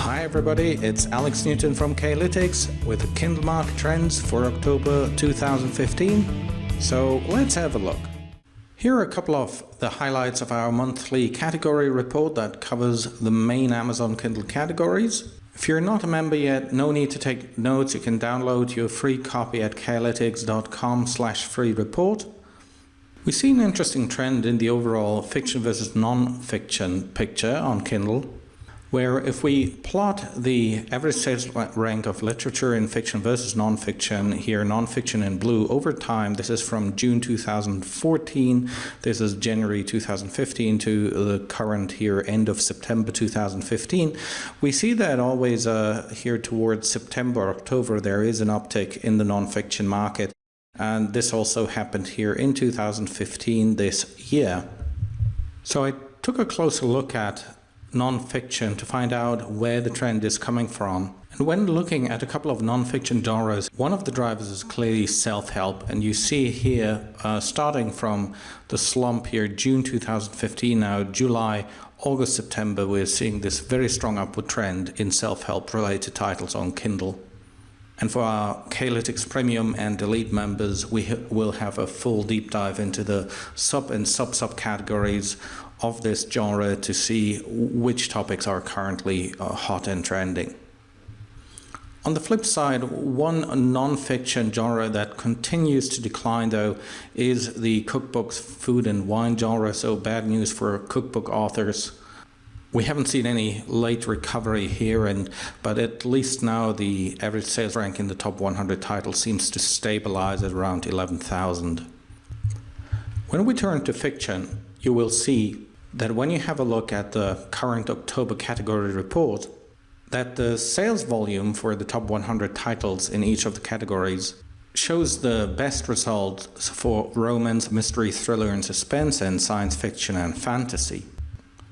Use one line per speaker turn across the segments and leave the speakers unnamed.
Hi everybody, it's Alex Newton from K-lytics with the Kindle market trends for October 2015. So let's have a look. Here are a couple of the highlights of our monthly category report that covers the main Amazon Kindle categories. If you're not a member yet, no need to take notes. You can download your free copy at k-lytics.com/free report. We see an interesting trend in the overall fiction versus non-fiction picture on Kindle, where if we plot the average sales rank of literature in fiction versus non-fiction, here non-fiction in blue over time, this is from June 2014, this is January 2015 to the current here end of September 2015, we see that always here towards September, October, there is an uptick in the non-fiction market. And this also happened here in 2015 this year. So I took a closer look at non-fiction to find out where the trend is coming from. And when looking at a couple of non-fiction genres, one of the drivers is clearly self-help. And you see here, starting from the slump here, June 2015, now July, August, September, we're seeing this very strong upward trend in self-help related titles on Kindle. And for our K-lytics Premium and Elite members, we will have a full deep dive into the sub and subcategories of this genre to see which topics are currently hot and trending. On the flip side, one non-fiction genre that continues to decline though is the cookbooks, food and wine genre, so bad news for cookbook authors. We haven't seen any late recovery here, but at least now the average sales rank in the top 100 titles seems to stabilize at around 11,000. When we turn to fiction, you will see that when you have a look at the current October category report, that the sales volume for the top 100 titles in each of the categories shows the best results for romance, mystery, thriller and suspense, and science fiction and fantasy.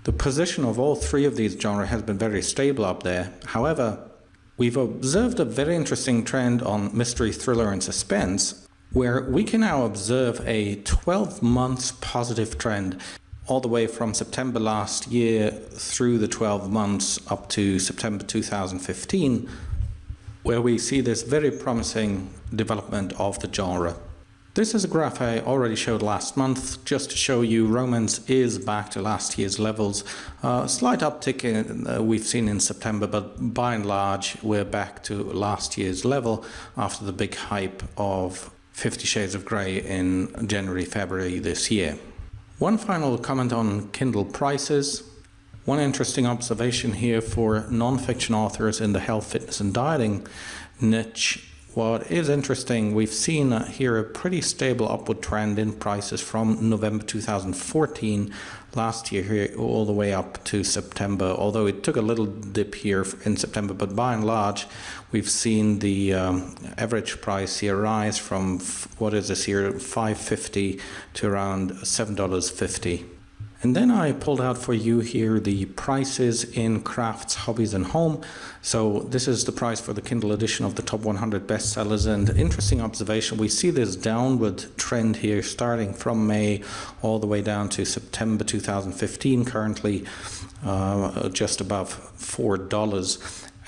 The position of all three of these genres has been very stable up there. However, we've observed a very interesting trend on mystery, thriller and suspense, where we can now observe a 12 months positive trend all the way from September last year through the 12 months up to September 2015, where we see this very promising development of the genre. This is a graph I already showed last month, just to show you romance is back to last year's levels. Slight uptick we've seen in September, but by and large we're back to last year's level after the big hype of 50 Shades of Grey in January, February this year. One final comment on Kindle prices. One interesting observation here for non-fiction authors in the health, fitness and dieting niche. What is interesting, we've seen here a pretty stable upward trend in prices from November 2014 last year here all the way up to September, although it took a little dip here in September, but by and large we've seen the average price here rise from what is this here, $5.50 to around $7.50. And then I pulled out for you here the prices in Crafts, Hobbies and Home. So this is the price for the Kindle edition of the top 100 bestsellers, and interesting observation, we see this downward trend here starting from May all the way down to September 2015, currently just above $4.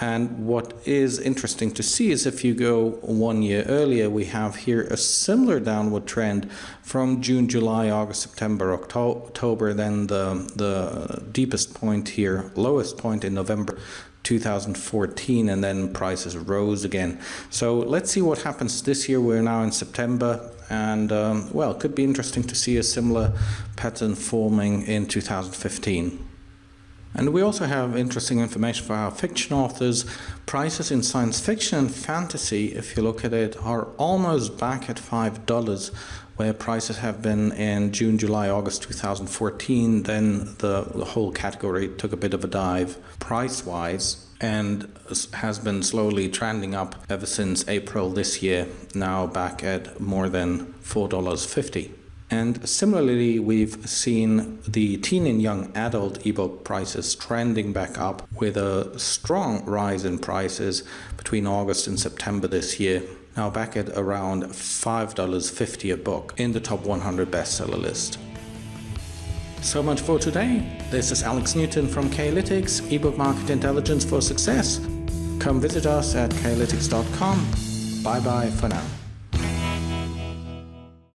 And what is interesting to see is if you go 1 year earlier, we have here a similar downward trend from June, July, August, September, October, then the deepest point here, lowest point in November 2014, and then prices rose again. So let's see what happens this year. We're now in September, and well, it could be interesting to see a similar pattern forming in 2015. And we also have interesting information for our fiction authors. Prices in science fiction and fantasy, if you look at it, are almost back at $5, where prices have been in June, July, August 2014. Then the whole category took a bit of a dive price-wise and has been slowly trending up ever since April this year, now back at more than $4.50. And similarly, we've seen the teen and young adult ebook prices trending back up with a strong rise in prices between August and September this year, now back at around $5.50 a book in the top 100 bestseller list. So much for today. This is Alex Newton from K-lytics, ebook market intelligence for success. Come visit us at k-lytics.com. Bye bye for now.